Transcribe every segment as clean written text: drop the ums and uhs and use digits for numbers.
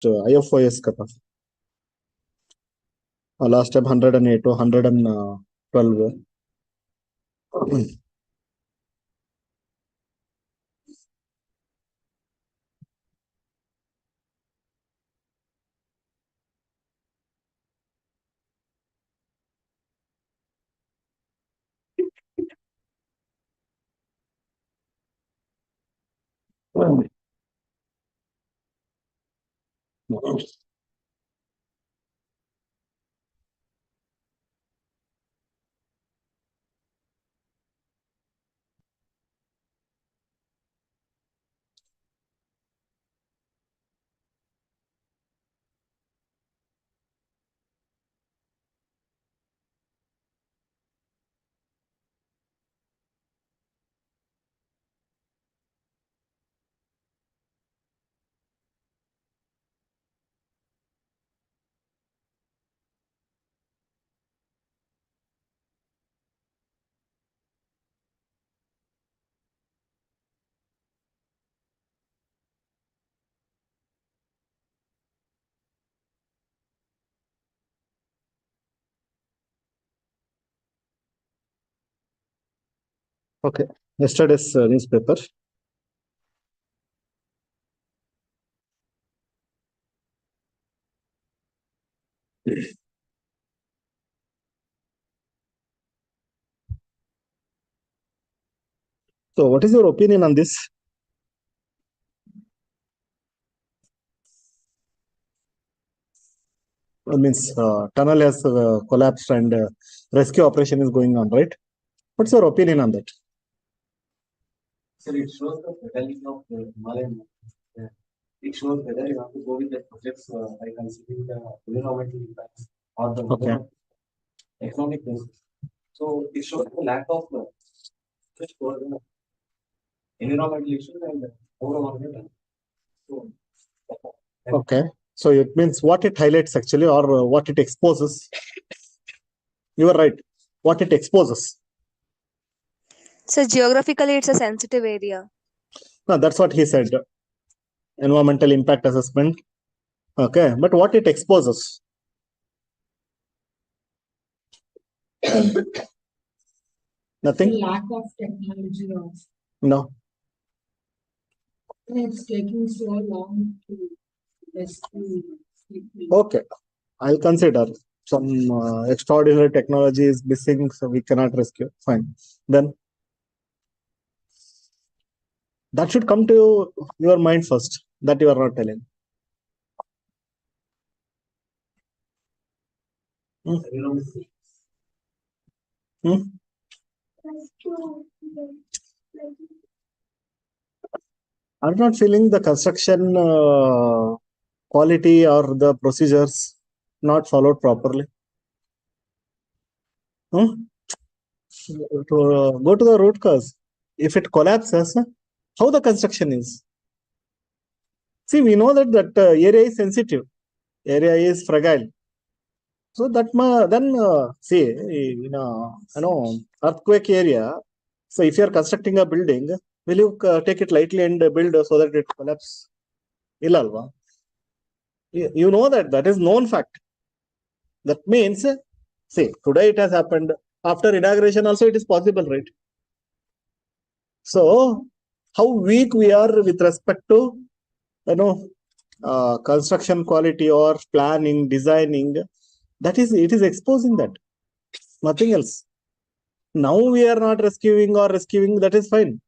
IFOS cutoff. Last time 108 to 112. Okay, yesterday's newspaper. So, what is your opinion on this? Means tunnel has collapsed and rescue operation is going on, right? What's your opinion on that? Sir, it shows the fidelity of the Himalayan. It shows whether you have to go with the projects by considering the environmental impacts or the economic basis. So it shows the lack of just for the environmental issues and overall. So, Okay, so it means what it highlights actually, or what it exposes. You are right. What it exposes. So geographically, it's a sensitive area. No, that's what he said. Environmental impact assessment. Okay, but what it exposes? Nothing? The lack of technology also. No. It's taking so long to rescue people. Okay, I'll consider some extraordinary technology is missing, so we cannot rescue. Fine. Then that should come to your mind first, that you are not telling. I'm not feeling the construction quality or the procedures not followed properly. To go to the root cause. If it collapses, how the construction is? See, we know that area is sensitive, area is fragile. So that then see, earthquake area. So if you are constructing a building, will you take it lightly and build so that it collapses? Ilalva. You know that is known fact. That means, see, today it has happened. After inauguration also it is possible, right? So how weak we are with respect to, construction quality or planning, designing, it is exposing that. Nothing else. Now we are not rescuing, that is fine.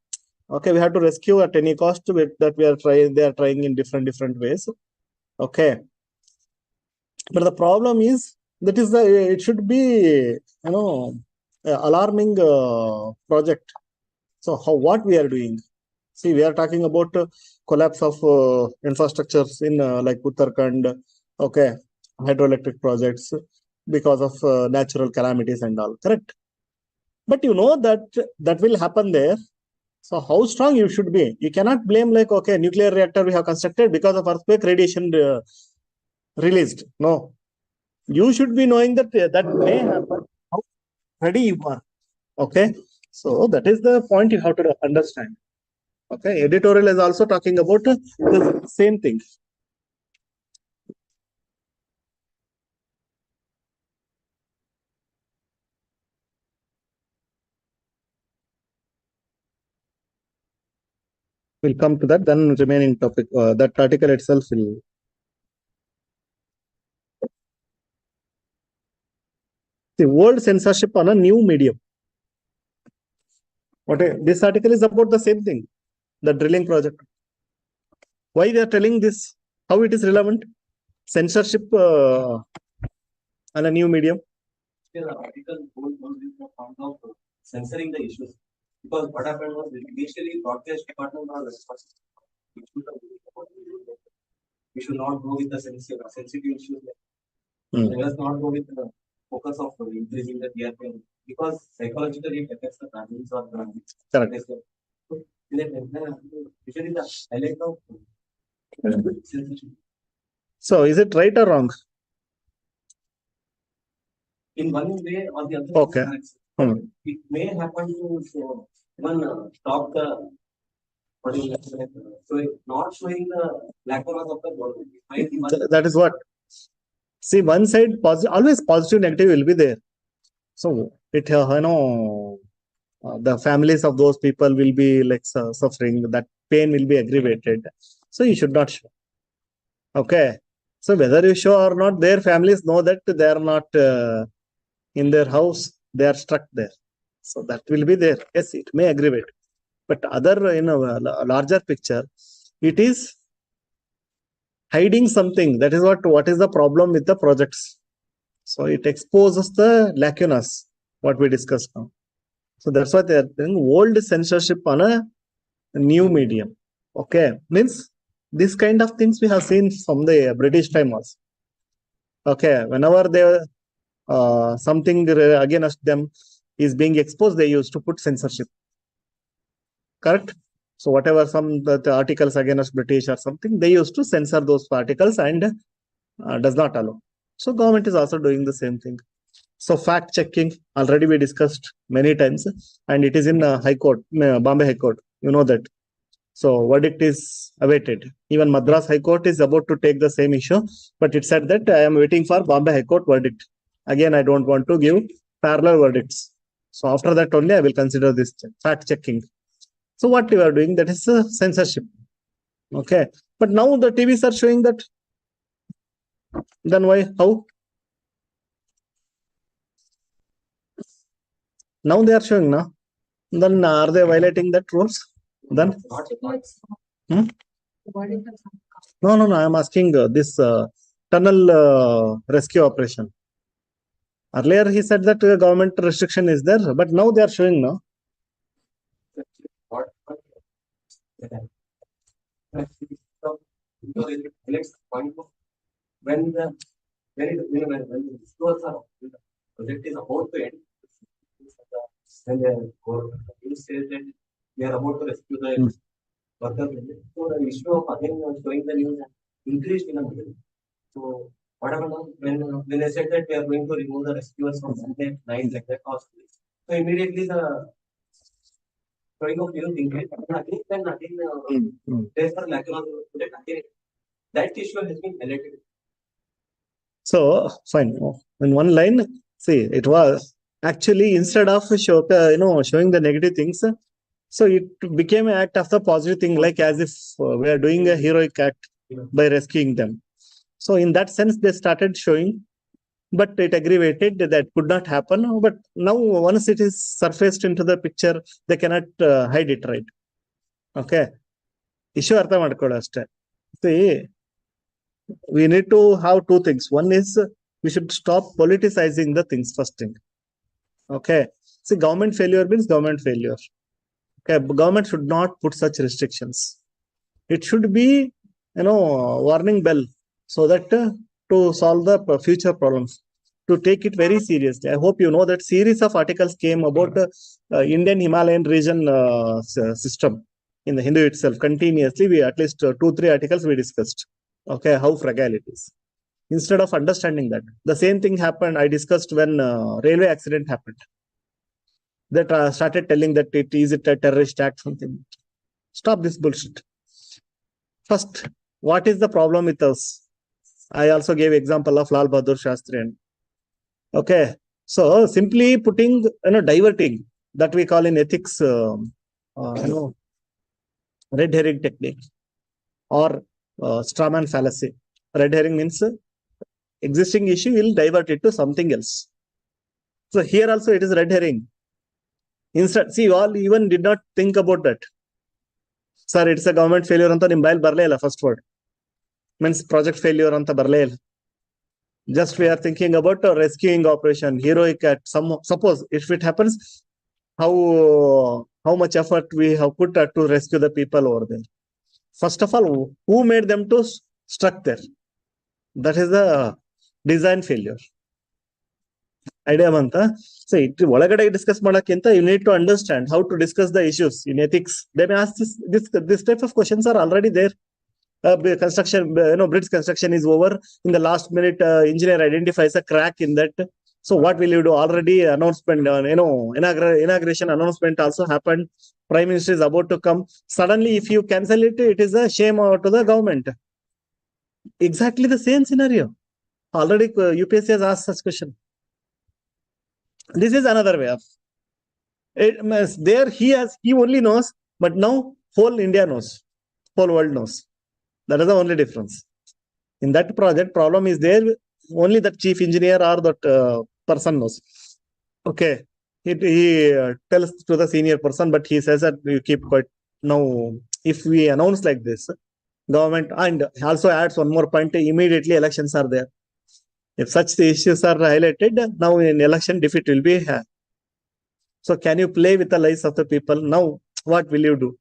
Okay, we have to rescue at any cost that we are trying, they are trying in different ways. Okay. But the problem is, that is it should be, alarming project. So what we are doing? See, we are talking about collapse of infrastructures in like Uttarakhand, okay, hydroelectric projects because of natural calamities and all, correct? But you know that will happen there. So how strong you should be? You cannot blame like, okay, nuclear reactor we have constructed because of earthquake radiation released. No, you should be knowing that may happen. How ready you are? Okay, so that is the point you have to understand. Okay, editorial is also talking about the same thing. We'll come to that. Then remaining topic, that article itself will. The world censorship on a new medium. This article is about the same thing, the drilling project. Why they are telling this? How it is relevant? Censorship on a new medium. The article goes on with the count of censoring the issues. Because what happened was initially broadcast department was responsible. We should not go with the sensitive issues. Let us not go with the focus of increasing the TRP because psychologically it affects the families or the Correct. usually the highlight of censorship. So is it right or wrong? In one way or the other, Okay. it may happen to even stop the so not showing the black colors of the bottle. That is what. See, one side always positive, negative will be there. So it the families of those people will be like suffering. That pain will be aggravated. So you should not show. Okay. So whether you show or not, their families know that they are not in their house. They are stuck there. So that will be there. Yes, it may aggravate. But other, in a larger picture, it is hiding something. That is what is the problem with the projects. So it exposes the lacunas, what we discussed now. So that's why they are doing old censorship on a new medium. Okay, means this kind of things we have seen from the British time also. Okay, whenever they something against them is being exposed, they used to put censorship. Correct. So whatever the articles against British or something, they used to censor those articles and does not allow. So government is also doing the same thing. So fact checking already we discussed many times, and it is in High Court, Bombay High Court. You know that. So verdict is awaited. Even Madras High Court is about to take the same issue, but it said that I am waiting for Bombay High Court verdict. Again, I don't want to give parallel verdicts. So after that only I will consider this fact checking. So what you are doing, that is censorship. Okay. But now the TVs are showing that. Then why? How? Now they are showing now. Then are they violating that rules? Then? No. I am asking this tunnel rescue operation. Earlier he said that government restriction is there, but now they are showing now. When the project is about to end, when the news says that we are about to rescue the worker, so the issue of again showing the news increased in a middle. So what happened when they said that we are going to remove the rescuers from Sunday night like that cost, so immediately the showing of news increased. Then again, there's a lack of that issue has been highlighted. So fine. In one line, see, it was actually instead of showing the negative things, so it became an act of the positive thing, like as if we are doing a heroic act by rescuing them. So in that sense, they started showing, but it aggravated that could not happen. But now once it is surfaced into the picture, they cannot hide it, right? Okay. Issue artha madkolu ashte. See, we need to have two things. One is we should stop politicizing the things, first thing. Okay. See, government failure means government failure. Okay. Government should not put such restrictions. It should be, warning bell so that to solve the future problems, to take it very seriously. I hope you know that series of articles came about Indian Himalayan region system in the Hindu itself. Continuously, we at least 2-3 articles we discussed. Okay, how fragile it is. Instead of understanding that, the same thing happened. I discussed when railway accident happened. That started telling that is it a terrorist act, something. Stop this bullshit. First, what is the problem with us? I also gave example of Lal Bahadur Shastri. Okay, so simply putting, diverting, that we call in ethics, red herring technique or straw man fallacy. Red herring means existing issue will divert it to something else. So here also it is red herring. Instead, see, all even did not think about that. Sir, it's a government failure anta nim bail barle illa first word. Means project failure anta barle illa. Just we are thinking about a rescuing operation, heroic at some, suppose if it happens, how much effort we have put to rescue the people over there. First of all, who made them to struck there? That is the design failure. Idea manta. So it ಒಳಗಡೆ discuss ಮಾಡಕ್ಕಿಂತ you need to understand how to discuss the issues in ethics. They may ask this type of questions are already there. Construction, bridge construction is over. In the last minute, engineer identifies a crack in that. So what will you do? Already announcement, inauguration announcement also happened. Prime Minister is about to come. Suddenly, if you cancel it, it is a shame to the government. Exactly the same scenario. Already UPSC has asked such question. This is another way of it. There he only knows, but now whole India knows, whole world knows. That is the only difference. In that project, problem is there. Only the chief engineer or that person knows. Okay, he tells to the senior person, but he says that you keep quiet. Now, if we announce like this, government, and also adds one more point, immediately elections are there. If such issues are highlighted, now in election defeat will be here. So can you play with the lives of the people? Now, what will you do?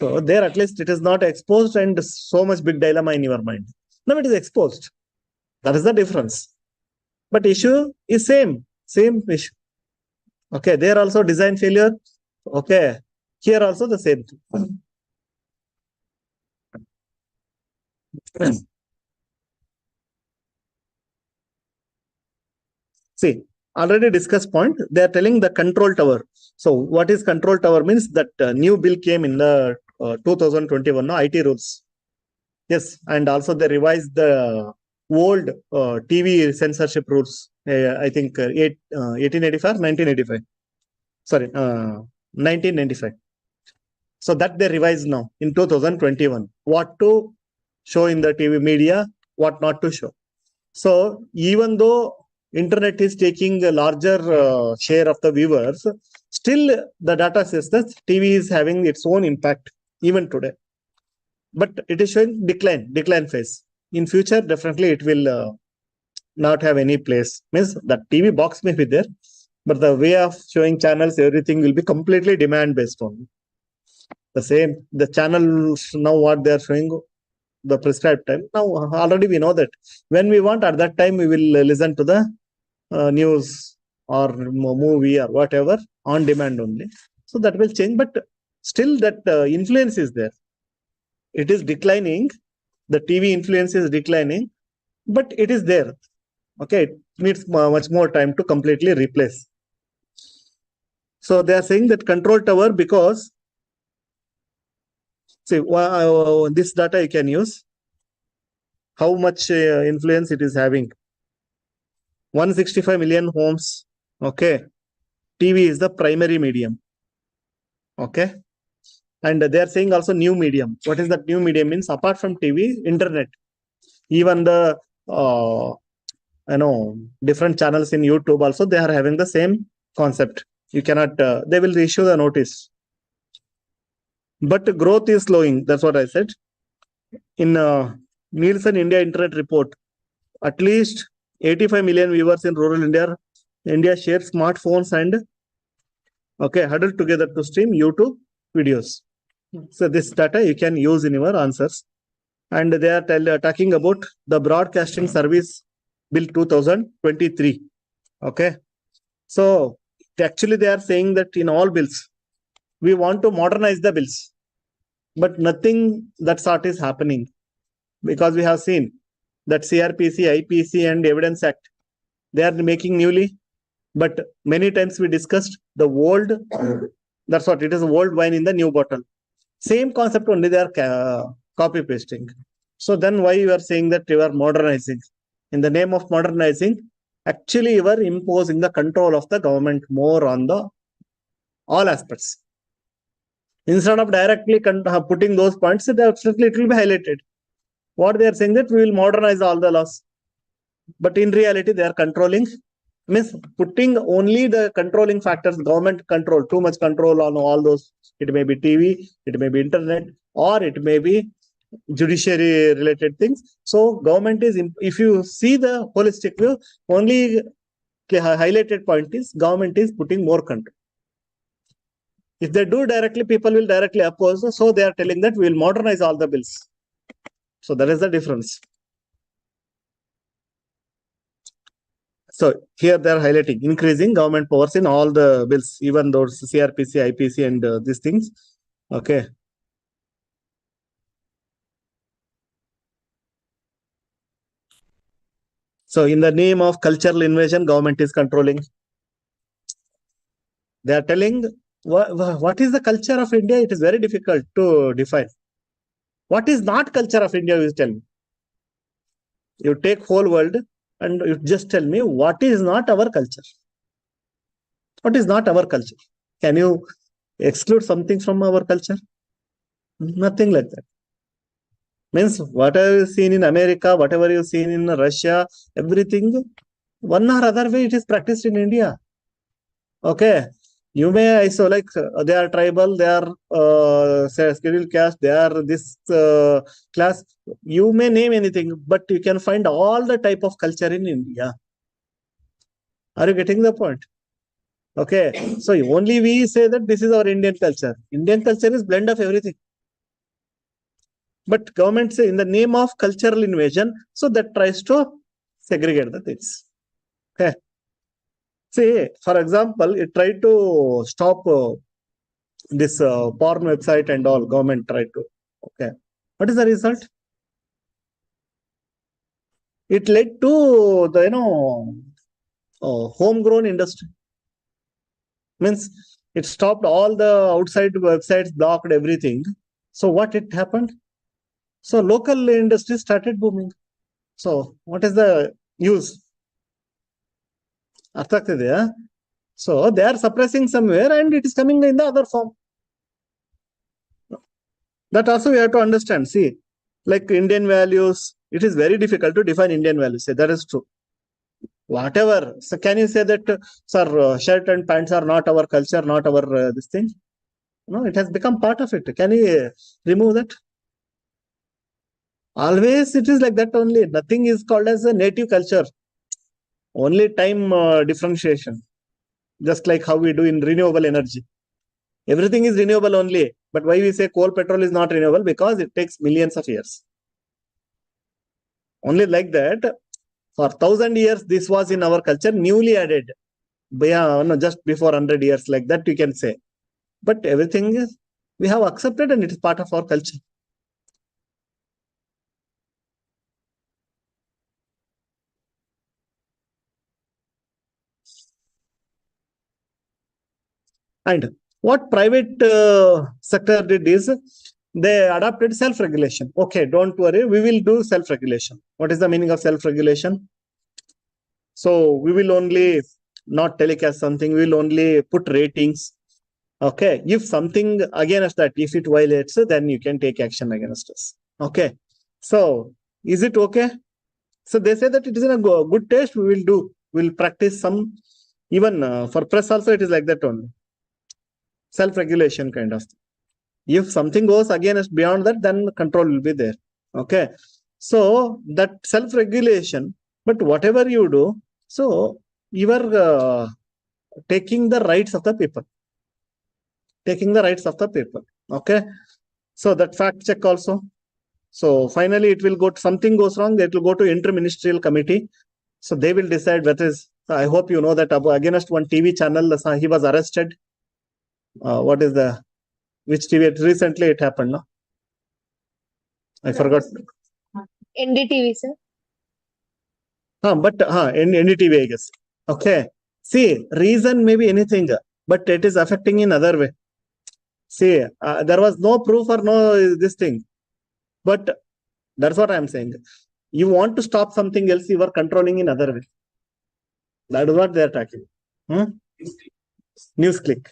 So there at least it is not exposed and so much big dilemma in your mind. Now it is exposed. That is the difference. But issue is same issue. Okay, there also design failure. Okay, here also the same thing. See, already discussed point. They are telling the control tower. So what is control tower means that new bill came in the 2021 IT rules. Yes, and also they revised the old TV censorship rules. I think 1885, 1985. Sorry, 1995. So that they revised now in 2021. What to show in the TV media, what not to show. So even though internet is taking a larger share of the viewers, still the data says that TV is having its own impact even today. But it is showing decline phase. In future, definitely it will not have any place. Means that TV box may be there, but the way of showing channels, everything will be completely demand based on. The same, the channels now what they are showing, the prescribed time. Now already we know that when we want, at that time we will listen to the news or movie or whatever on demand only. So that will change, but still that influence is there. It is declining. The TV influence is declining, but it is there. Okay, it needs much more time to completely replace. So they are saying that control tower, because see, this data you can use, how much influence it is having. 165 million homes. Okay, TV is the primary medium. Okay, and they are saying also new medium. What is that new medium means? Apart from TV, internet, even the different channels in YouTube also, they are having the same concept. You cannot, they will issue the notice. But growth is slowing. That's what I said. In Nielsen India Internet Report, at least 85 million viewers in rural India share smartphones and huddled together to stream YouTube videos. So this data you can use in your answers. And they are talking about the Broadcasting Service Bill 2023. Okay. So actually they are saying that in all bills, we want to modernize the bills. But nothing that sort is happening. Because we have seen that CRPC, IPC and Evidence Act, they are making newly. But many times we discussed the old, that's what it is, old wine in the new bottle. Same concept only they are copy pasting. So then why you are saying that you are modernizing? In the name of modernizing, actually you are imposing the control of the government more on the all aspects. Instead of directly putting those points, definitely it will be highlighted. What they are saying that we will modernize all the laws. But in reality, they are controlling, means putting only the controlling factors, government control, too much control on all those. It may be TV, it may be internet, or it may be judiciary related things. So government is, if you see the holistic view, only highlighted point is government is putting more control. If they do directly, people will directly oppose. So they are telling that we will modernize all the bills. So that is the difference. So here they are highlighting increasing government powers in all the bills, even those CRPC, IPC, and these things. Okay. So in the name of cultural invasion, government is controlling. They are telling what is the culture of India? It is very difficult to define. What is not culture of India? You tell me. You take whole world and you just tell me what is not our culture. What is not our culture? Can you exclude something from our culture? Nothing like that. Means whatever you seen in America, whatever you seen in Russia, everything, one or other way it is practiced in India. Okay. You may, so like they are tribal, they are scheduled caste, they are this class. You may name anything, but you can find all the type of culture in India. Are you getting the point? Okay. So only we say that this is our Indian culture. Indian culture is blend of everything. But government say in the name of cultural invasion, so that tries to segregate the things. Okay. See, for example, it tried to stop this porn website and all. Government tried to. Okay. What is the result? It led to the homegrown industry. Means it stopped all the outside websites, blocked everything. So what it happened? So local industry started booming. So what is the use? So they are suppressing somewhere and it is coming in the other form. That also we have to understand. See, like Indian values, it is very difficult to define Indian values. Say that is true. Whatever. So can you say that, sir, shirt and pants are not our culture, not our this thing? No, it has become part of it. Can you remove that? Always it is like that only. Nothing is called as a native culture. Only time differentiation. Just like how we do in renewable energy. Everything is renewable only. But why we say coal, petrol is not renewable? Because it takes millions of years. Only like that, for 1,000 years, this was in our culture, newly added. Just before 100 years, like that you can say. But everything is, we have accepted and it is part of our culture. And what private sector did is, they adopted self-regulation. Okay, don't worry, we will do self-regulation. What is the meaning of self-regulation? So we will only not telecast something, we will only put ratings. Okay, if something against that, if it violates, then you can take action against us. Okay, so is it okay? So they say that it is in a good taste, we will do, we will practice some, even for press also it is like that only. Self-regulation kind of thing. If something goes against beyond that, then control will be there. Okay. So that self-regulation, but whatever you do, so you are taking the rights of the people. Taking the rights of the people. Okay. So that fact check also. So finally it will go to, something goes wrong, it will go to inter-ministerial committee. So they will decide whether is, I hope you know that against one TV channel, he was arrested. What is the, which TV? Recently it happened, no? I forgot. NDTV, sir. But NDTV, I guess. Okay. See, reason may be anything, but it is affecting in other way. See, there was no proof or no this thing. But that's what I am saying. You want to stop something else, you are controlling in other way. That is what they are talking. News click.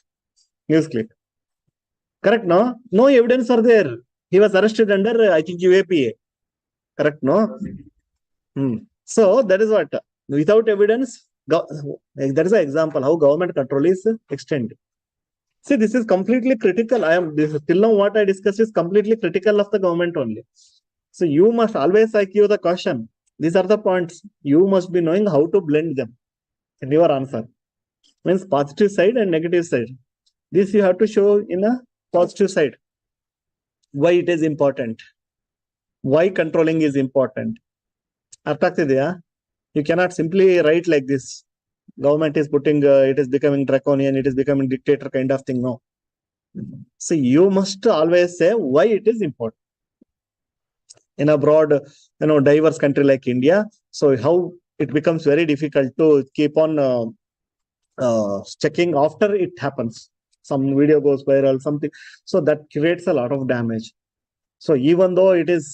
Correct, no? No evidence are there. He was arrested under, I think, UAPA. Correct, no? So that is what, without evidence, that is an example how government control is extended. See, this is completely critical. Till now what I discussed is completely critical of the government only. So you must always, I give the caution. These are the points. You must be knowing how to blend them in your answer. Means positive side and negative side. This you have to show in a positive side. Why it is important. Why controlling is important. ಅರ್ಥ ಆಗ್ತಿದೆಯಾ? You cannot simply write like this. Government is putting, it is becoming draconian, it is becoming dictator kind of thing. No. So you must always say why it is important. In a broad, diverse country like India, so how it becomes very difficult to keep on checking after it happens. Some video goes viral, something. So that creates a lot of damage. So even though it is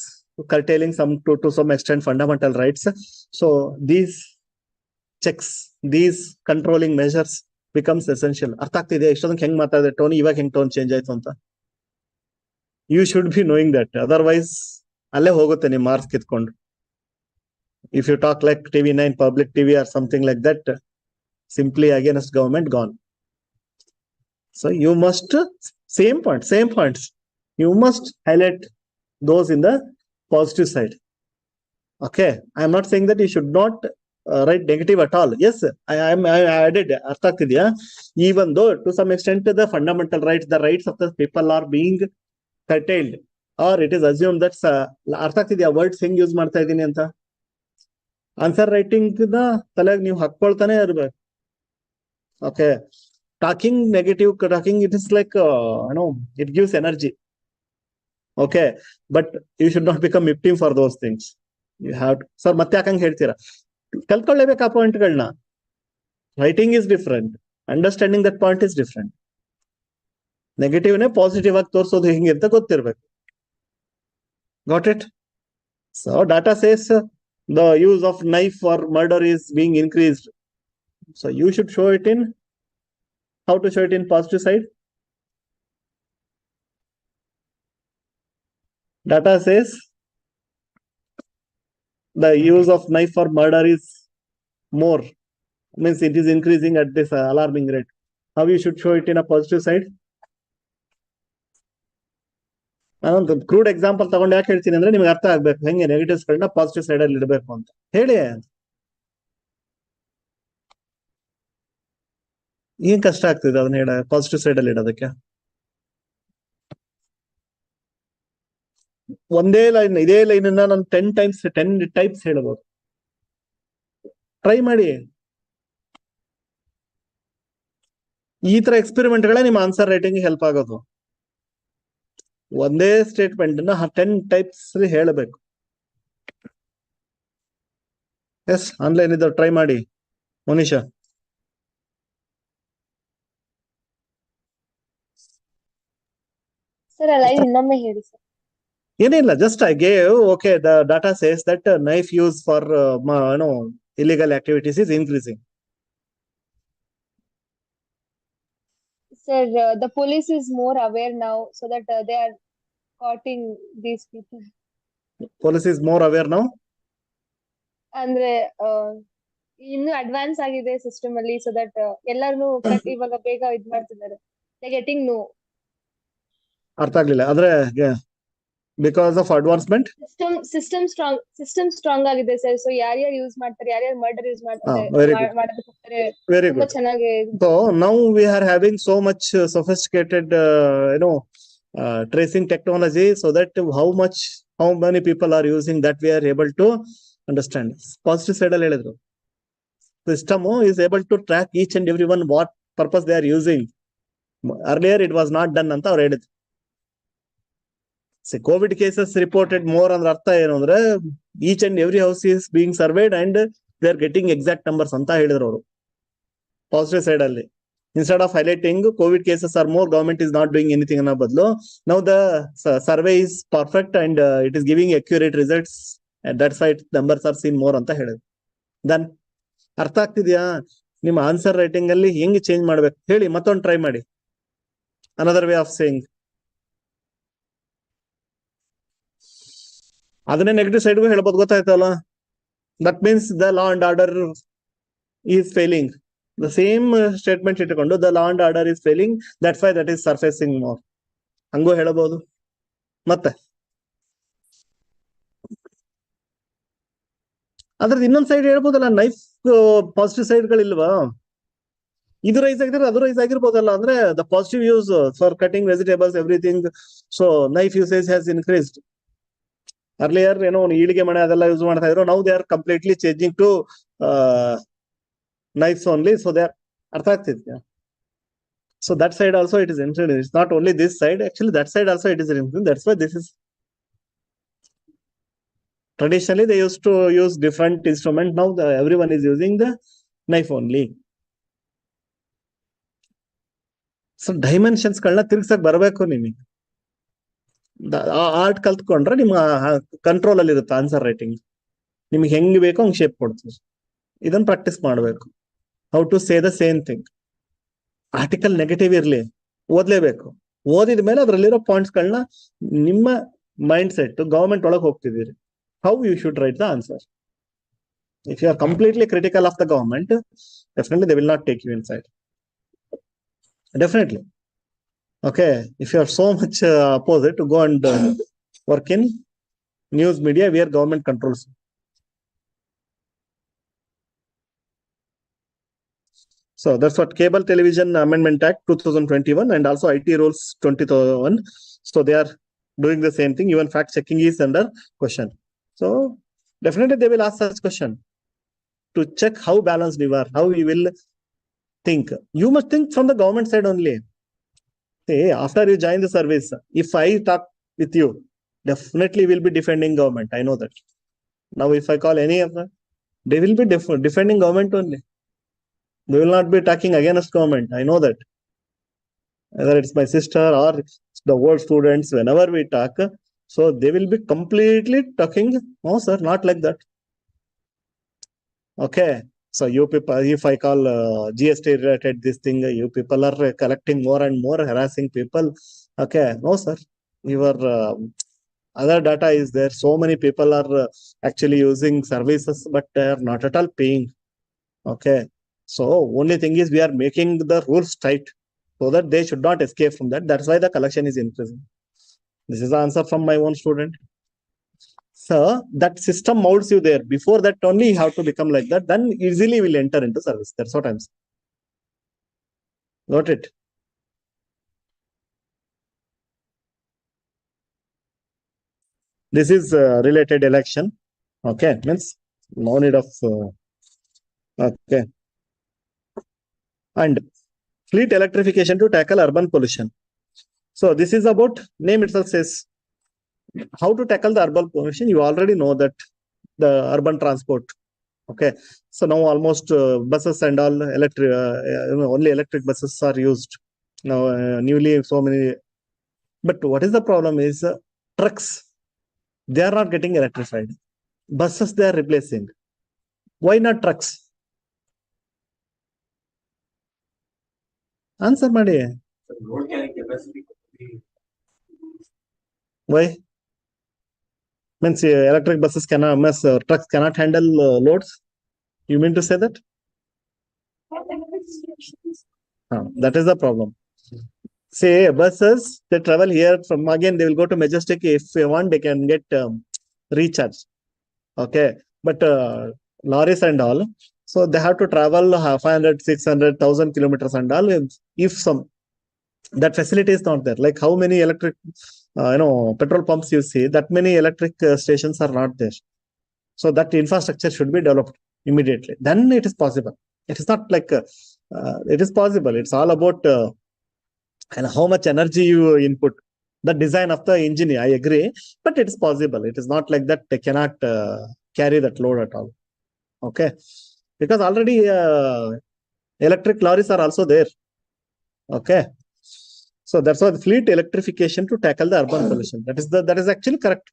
curtailing some to some extent fundamental rights, so these checks, these controlling measures becomes essential. ಅರ್ಥ ಆಗ್ತಿದೆ ಎಷ್ಟೊಂದು ಹೆಂಗ್ ಮಾತಾಡಿದೆ tone, ಇವಾಗ ಹೆಂಗ್ tone change ಆಯ್ತು ಅಂತ. You should be knowing that. Otherwise, ಅಲ್ಲೇ ಹೋಗುತ್ತೆ ನಿಮ್ಮ ಮಾರ್ಕ್ಸ್ ಕಿತ್ಕೊಂಡು. If you talk like TV9, public TV or something like that, simply against government, gone. So you must, same points. You must highlight those in the positive side. Okay, I am not saying that you should not write negative at all. Yes, I added. ಅರ್ಥ ಆಗ್ತಿದ್ಯಾ? Even though to some extent the fundamental rights, the rights of the people are being curtailed, or it is assumed that ಅರ್ಥ ಆಗ್ತಿದ್ಯಾ words ಹೆಂಗ್ use ಮಾಡ್ತಾ ಇದ್ದೀನಿ ಅಂತ. Answer writing ನ ತಲೆಗೆ ನೀವು ಹಾಕೊಳ್ತಾನೆ ಇರ್ಬೇಕು. Okay, talking negative, talking, it is like, it gives energy. Okay, but you should not become victim for those things. You have to, sir, ಮತ್ತೆ ಯಾಕಂಗ್ ಹೇಳ್ತೀರಾ? ಕಲ್ತ್ಕೊಳ್ಳೇಬೇಕು ಆ ಪಾಯಿಂಟ್ಗಳನ್ನ. Writing is different, understanding that point is different. Negative ನೇ positive ಆಗಿ ತೋರಿಸೋದು ಹೆಂಗೆ ಅಂತ ಗೊತ್ತಿರ್ಬೇಕು. Got it? So data says the use of knife for murder is being increased. So you should show it in, how to show it in positive side. Data says the use of knife for murder is more, means it is increasing at this alarming rate. How you should show it in a positive side? ನಾನೊಂದು crude example ತಗೊಂಡು ಯಾಕೆ ಹೇಳ್ತೀನಿ ಅಂದ್ರೆ ನಿಮ್ಗೆ ಅರ್ಥ ಆಗ್ಬೇಕು ಹೆಂಗೆ negatives ಗಳನ್ನ ಪಾಸಿಟಿವ್ ಸೈಡ್ ಅಲ್ಲಿ ಇಡಬೇಕು ಅಂತ ಹೇಳಿ. ಏನ್ ಕಷ್ಟ ಆಗ್ತಿದೆ ಅದನ್ನ ಪಾಸಿಟಿವ್ ಸೈಡ್ ಅಲ್ಲಿ ಇಡೋದಕ್ಕೆ? ಒಂದೇ ಲೈನ್, ಇದೇ ಲೈನ್ ನಾನು 10 ಟೈಪ್ಸ್ ಹೇಳ್ಬೋದು. ಟ್ರೈ ಮಾಡಿ. ಈ ತರ ಎಕ್ಸ್ಪೆರಿಮೆಂಟ್ ಗಳೇ ನಿಮ್ಮ ಆನ್ಸರ್ ರೈಟಿಂಗ್ ಹೆಲ್ಪ್ ಆಗೋದು. ಒಂದೇ ಸ್ಟೇಟ್ಮೆಂಟ್ 10 ಟೈಪ್ಸ್ ಹೇಳಬೇಕು. ಎಸ್, ಆನ್ಲೈನ್ ಇದ್ದ ಟ್ರೈ ಮಾಡಿ. ಮನೀಷಾ, ಸರ್ ಲೈನ್ ಇನ್ನೊಮ್ಮೆ ಹೇಳಿ ಸರ್. ಏನಿಲ್ಲ, just I gave. Okay, the data says that knife use for illegal activities is increasing. Sir, the police is more aware now, so that they are caughting these people. Police is more aware now. ಅಂದ್ರೆ ಇನ್ನು advance ಆಗಿದೆ system ಅಲ್ಲಿ, so that ಎಲ್ಲಾರು ಇವಾಗ ಬೇಗ ಇದ್ ಮಾಡ್ತಿದ್ದಾರೆ. Getting no. ಅರ್ಥ ಆಗ್ಲಿಲ್ಲ ಆದ್ರೆ because of advancement system strong ಆಗಿದೆ ಸರ್. ಸೊ ಯಾರ್ಯಾರು ಯೂಸ್ ಮಾಡ್ತಾರೆ, ಯಾರ್ಯಾರು ಮರ್ಡರ್ ಯೂಸ್ ಮಾಡ್ತಾರೆ, ವೆರಿ ಗುಡ್. ಚೆನ್ನಾಗಿ. So now we are having so much sophisticated tracing technology, so that how many people are using that we are able to understand. Positive side ಅಲ್ಲಿ ಹೇಳಿದ್ರು, system is able to track each and every one what purpose they are using. Earlier it was not done ಅಂತ ಅವ್ರು ಹೇಳಿದ್ರು. Covid cases reported more ಅಂದ್ರೆ ಅರ್ಥ ಏನು ಅಂದ್ರೆ each and every house is being surveyed and they are getting exact numbers ಅಂತ ಹೇಳಿದ್ರು ಅವರು. ಪಾಸಿಟಿವ್ ಸೈಡ್ ಅಲ್ಲಿ instead of highlighting COVID cases are more, government is not doing anything ಅನ್ನೋ ಬದಲು now the survey is perfect and it is giving accurate results and that's why numbers are seen more ಅಂತ ಹೇಳಿದ್ರು. ದನ್ ಅರ್ಥ ಆಗ್ತಿದ್ಯಾ? ನಿಮ್ಮ answer writing ಅಲ್ಲಿ ಹೆಂಗ್ change ಮಾಡ್ಬೇಕು ಹೇಳಿ, ಮತ್ತೊಂದು ಟ್ರೈ ಮಾಡಿ. ಅನದರ್ ವೇ ಆಫ್ ಸೇಯಿಂಗ್, ಅದನ್ನೇ ನೆಗೆಟಿವ್ ಸೈಡ್ಗೂ ಹೇಳ್ಬೋದು, ಗೊತ್ತಾಯ್ತಲ್ಲ. That means the law and order is failing. The same statement ಇಟ್ಟುಕೊಂಡು the law and order is failing, that's why that is surfacing more, ಹಂಗೂ ಹೇಳಬಹುದು. ಮತ್ತೆ ಅದ್ರದ್ದು ಇನ್ನೊಂದ್ ಸೈಡ್ ಹೇಳ್ಬೋದಲ್ಲ, ನೈಫ್ ಪಾಸಿಟಿವ್ ಸೈಡ್ಗಳಿಲ್ವಾ? ಇದು ರೈಸ್ ಆಗಿದ್ರೆ ಅದು ರೈಸ್ ಆಗಿರ್ಬೋದಲ್ಲ. ಅಂದ್ರೆ the positive use for cutting vegetables everything, so knife usage has increased. Earlier ಏನೋ ಈಳಿಗೆ ಮಣೆ ಅದೆಲ್ಲ ಯೂಸ್ ಮಾಡ್ತಾ ಇದ್ರು, now they are completely changing to knives only. So they are, ಅರ್ಥ ಆಗ್ತಿದ್ಯಾ? So that side also it is included. It's not only this side, actually that side also it is included. That's why this is, traditionally they used to use different instrument. Now everyone is using the knife only. So dimensions ಗಳನ್ನ ತಿರ್ಗ್ಸಕ್ ಬರ್ಬೇಕು ನಿಮಗೆ. Art ಕಲ್ತ್ಕೊಂಡ್ರೆ ನಿಮ್ಮ control ಅಲ್ಲಿ ಇರುತ್ತೆ answer writing. ನಿಮ್ಗೆ ಹೆಂಗ್ ಬೇಕೋ ಹಂಗ್ shape ಕೊಡ್ತೀವಿ. ಇದನ್ನ ಪ್ರಾಕ್ಟೀಸ್ ಮಾಡಬೇಕು. How to say the same thing. Article negative ಇರ್ಲಿ, ಓದ್ಲೇಬೇಕು. ಓದಿದ ಮೇಲೆ ಅದರಲ್ಲಿರೋ ಪಾಯಿಂಟ್ಸ್ ಗಳನ್ನ ನಿಮ್ಮ ಮೈಂಡ್ ಸೆಟ್ ಗವರ್ಮೆಂಟ್ ಒಳಗೆ ಹೋಗ್ತಿದ್ದೀರಿ, how you should write the answer. If you are completely critical of the government, definitely they will not take you inside. Definitely. Okay. If you are so much opposite, to go and work in news media where government controls. So that's what Cable Television Amendment Act 2021 and also IT Rules 2021. So they are doing the same thing. Even fact checking is under question. So definitely they will ask such question to check how balanced you are, how you will think. You must think from the government side only. Say, after you join the service, if I talk with you, definitely will be defending government. I know that. Now, if I call any of them, they will be defending government only. They will not be talking against government. I know that. Whether it's my sister or the old students, whenever we talk, so they will be completely talking. No, sir, not like that. Okay. So you people, if I call GST related this thing, you people are collecting more and more, harassing people. Okay, no sir, your other data is there. So many people are actually using services, but they are not at all paying. Okay, so only thing is we are making the rules tight so that they should not escape from that. That's why the collection is increasing. This is the answer from my own student. So that system molds you there. Before that only you have to become like that. Then easily will enter into service. That's what I'm saying. Got it? This is related election. Okay, means no need of. Okay. And fleet electrification to tackle urban pollution. So this is about, name itself says how to tackle the urban pollution. You already know that the urban transport. Okay, so now almost buses and all electric, only electric buses are used now. Newly so many, but what is the problem is trucks. They are not getting electrified. Buses they are replacing. Why not trucks? Answer ಮಾಡಿ. Road carrying capacity. Why? Means electric buses cannot, trucks cannot handle loads. You mean to say that? That is the problem. Say buses, they travel here from, again they will go to Majestic. If they want, they can get recharge. Okay, but lorries and all, so they have to travel 500, 600, 1,000 kilometers and all. If some, that facility is not there. Like how many electric, petrol pumps you see, that many electric stations are not there. So that infrastructure should be developed immediately. Then it is possible. It is not like, it is possible. It's all about and how much energy you input. The design of the engine, I agree, but it is possible. It is not like that they cannot carry that load at all. Okay, because already electric lorries are also there. Okay, so that's why the fleet electrification to tackle the urban pollution. That is actually correct.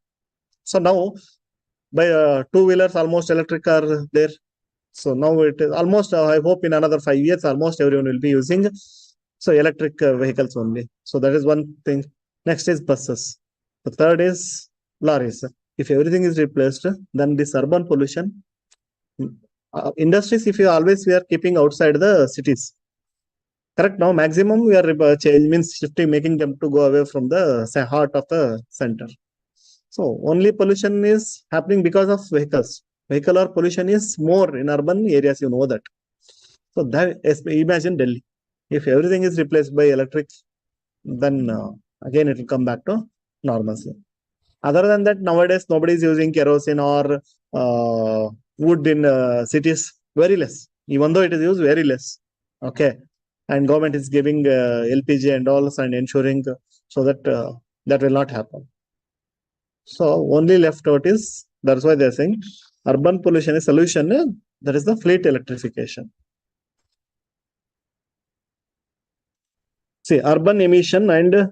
So now by two-wheelers almost electric are there. So now it is almost, I hope in another 5 years, almost everyone will be using so electric vehicles only. So that is one thing. Next is buses. The third is lorries. if everything is replaced, then this urban pollution, industries, if you always we are keeping outside the cities. Correct. Now maximum we are means shifting, making them to go away from the heart of the center. So only pollution is happening because of vehicles. Vehicular pollution is more in urban areas, you know that. So that imagine Delhi. If everything is replaced by electric, then again it will come back to normalcy. Other than that, nowadays nobody is using kerosene or wood in cities, very less. Even though it is used very less. Okay. And government is giving LPG and all and ensuring so that that will not happen. So only left out is, that's why they're saying urban pollution is solution. That is the fleet electrification. See, urban emission and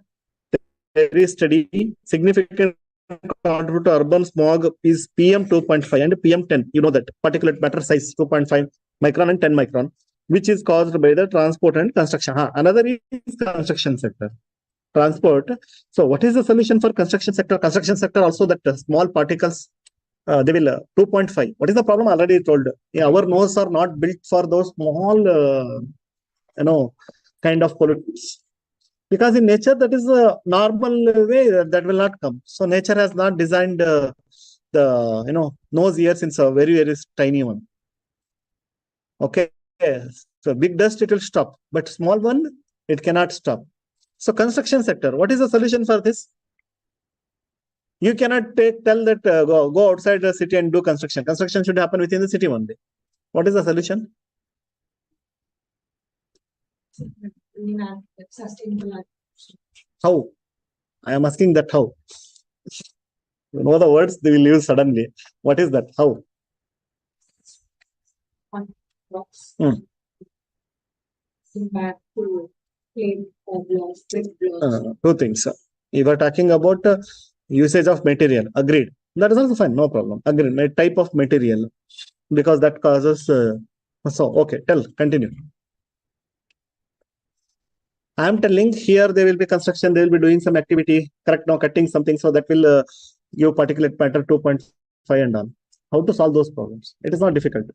very steady significant contribute to urban smog is PM 2.5 and PM 10. You know that particulate matter size 2.5 micron and 10 micron, which is caused by the transport and construction. Another is construction sector. Transport. So what is the solution for construction sector? Construction sector also that small particles, they will 2.5. What is the problem? Already told. Our nose are not built for those small, kind of pollutants. Because in nature, that is a normal way that will not come. So nature has not designed the nose ears in a very, very tiny one. Okay. So big dust, it will stop. But small one, it cannot stop. So construction sector, what is the solution for this? You cannot tell that go outside the city and do construction. Construction should happen within the city one day. What is the solution? Sustainable. How? I am asking that how. You know the words they will use suddenly. What is that? How? Blocks. Back to plain blocks, brick blocks. Two things. You were talking about usage of material. Agreed. That is also fine. No problem. Agreed. Type of material. Because that causes. So, okay. Continue. I am telling here there will be construction, they will be doing some activity, correct now, cutting something, so that will give particulate matter 2.5 and on. How to solve those problems? It is not difficult.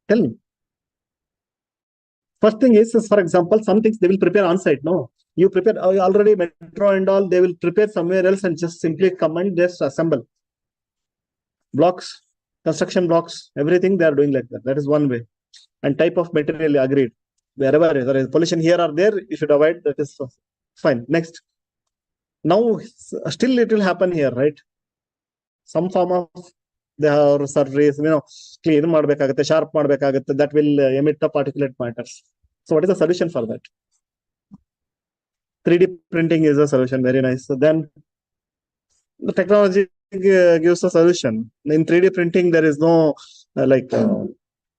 Tell me. First thing is, for example, some things they will prepare on site. No, you prepare already metro and all, they will prepare somewhere else and just simply come and just assemble. Blocks, construction blocks, everything they are doing like that. That is one way. And type of material, agreed. Wherever there is pollution here or there, you should avoid. That is fine. Next. Now, still it will happen here, right? Some form of their surface, clean madbekagutte, sharp madbekagutte, that will emit the particulate matters. So what is the solution for that? 3D printing is a solution. Very nice. So then the technology gives a solution. In 3D printing, there is no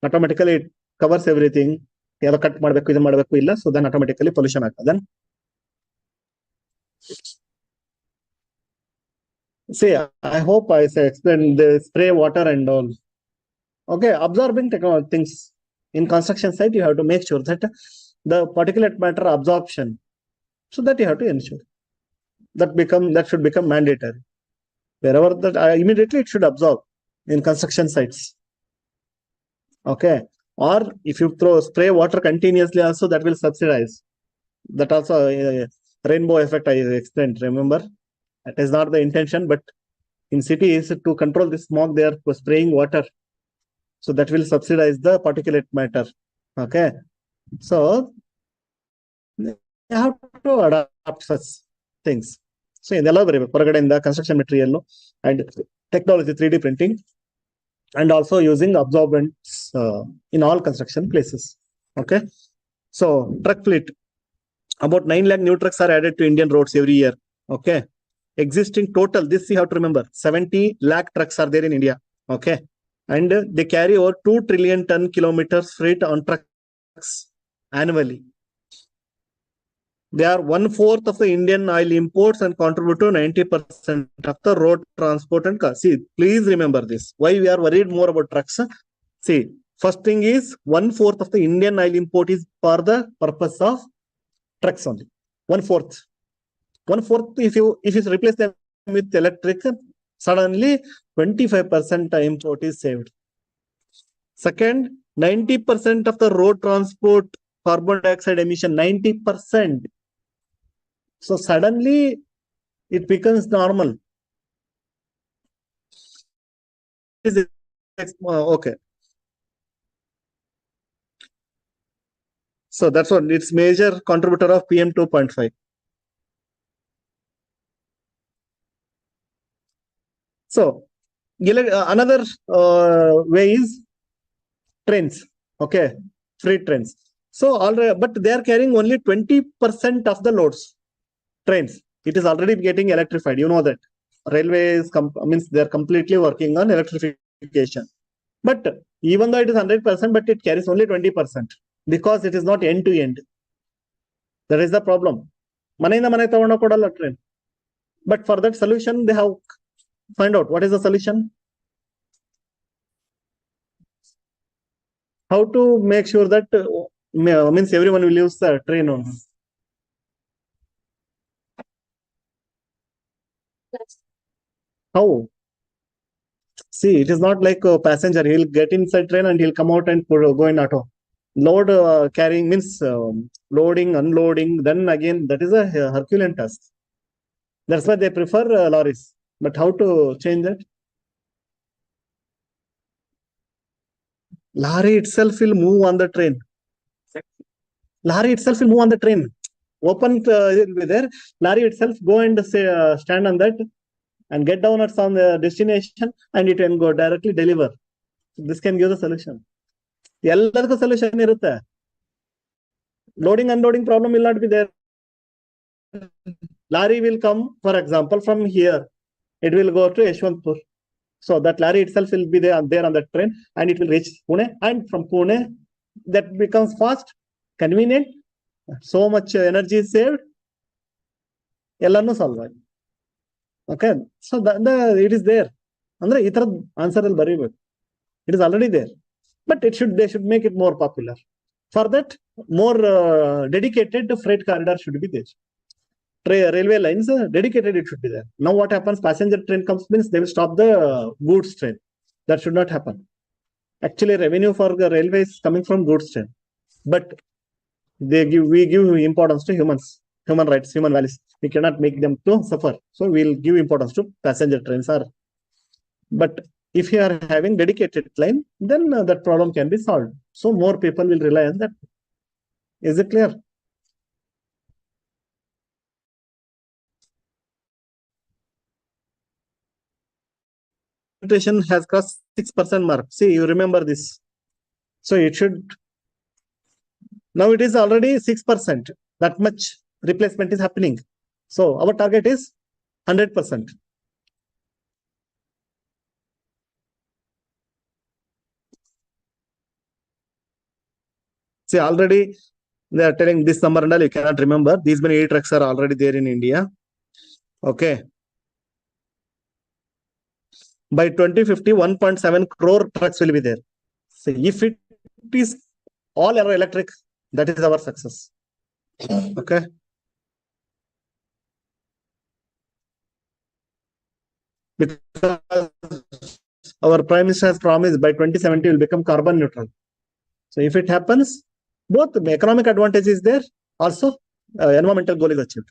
automatically it covers everything. Cut ಮಾಡಬೇಕು ಇದು ಮಾಡಬೇಕು ಇಲ್ಲ. So then automatically pollution ಆಗ್ತದೆ. Then see, I hope I explained the spray water and all. Okay, absorbing things in construction site, you have to make sure that the particulate matter absorption, so that you have to ensure that should become mandatory. Wherever that immediately it should absorb in construction sites. Okay. Or if you spray water continuously also, that will subsidize. That also rainbow effect I explained, remember? That is not the intention, but in cities to control the smog, they are spraying water. So that will subsidize the particulate matter. Okay. So you have to adapt such things. So in the construction material and technology 3D printing, and also using absorbents in all construction places. Okay. So truck fleet, about 9 lakh new trucks are added to Indian roads every year. Okay. Existing total, this you have to remember, 70 lakh trucks are there in India. Okay. And they carry over 2 trillion ton kilometers freight on trucks annually. They are 1/4 of the Indian oil imports and contribute to 90% of the road transport and car. See, please remember this. Why we are worried more about trucks? See, first thing is 1/4 of the Indian oil import is for the purpose of trucks only. 1/4. 1/4, if you replace them with electric, suddenly 25% import is saved. Second, 90% of the road transport carbon dioxide emission, 90%. So suddenly it becomes normal. Okay. So that's what it's major contributor of PM 2.5. So another way is trains. Okay, freight trains. So already, but they are carrying only 20% of the loads. Trains. It is already getting electrified. You know that. Railways means they are completely working on electrification. But even though it is 100%, but it carries only 20% because it is not end to end. That is the problem. Maneinda mane tagona kodalla train. But for that solution, they have find out what is the solution. How to make sure that means everyone will use the train only. How? See, it is not like a passenger. He'll get inside train and he'll come out and go in auto. Load carrying means loading, unloading. Then again, that is a Herculean task. That's why they prefer lorries. But how to change that? Lorry itself will move on the train. Lorry itself will move on the train. Open will be there. Lorry itself go and stand on that and get down at some destination and it can go directly deliver. This can give the solution. ಎಲ್ಲದಕ್ಕೂ solution ಇರುತ್ತೆ. Loading unloading problem will not be there. Lorry will come, for example, from here. It will go to Yeshwantpur. So that lorry itself will be there on that train and it will reach Pune. And from Pune, that becomes fast, convenient. So much energy is saved. ಎಲ್ಲಾನು solve ಆಯ್ತು. Okay, so it is there. ಅಂದ್ರೆ ಈ ತರದ answer ಅಲ್ಲಿ ಬರೀಬೇಕು. It is already there, but they should make it more popular. For that, more dedicated freight corridor should be there. Railway lines dedicated, it should be there. Now what happens? Passenger train comes means they will stop the goods train. That should not happen. Actually, revenue for the railway is coming from goods train, but we give importance to humans, human rights, human values. We cannot make them to suffer, so we'll give importance to passenger trains. But if you are having dedicated line, then that problem can be solved. So more people will rely on that. Is it clear? Penetration has crossed 6% mark. See, you remember this. So it should. Now it is already 6%. That much replacement is happening. So our target is 100%. See, already they are telling this number and all, you cannot remember. These many trucks are already there in India. Okay. By 2050, 1.7 crore trucks will be there. So if it is all electric, that is our success. Okay. Because our Prime Minister has promised by 2070 will become carbon neutral. So if it happens, both the economic advantage is there, also environmental goal is achieved.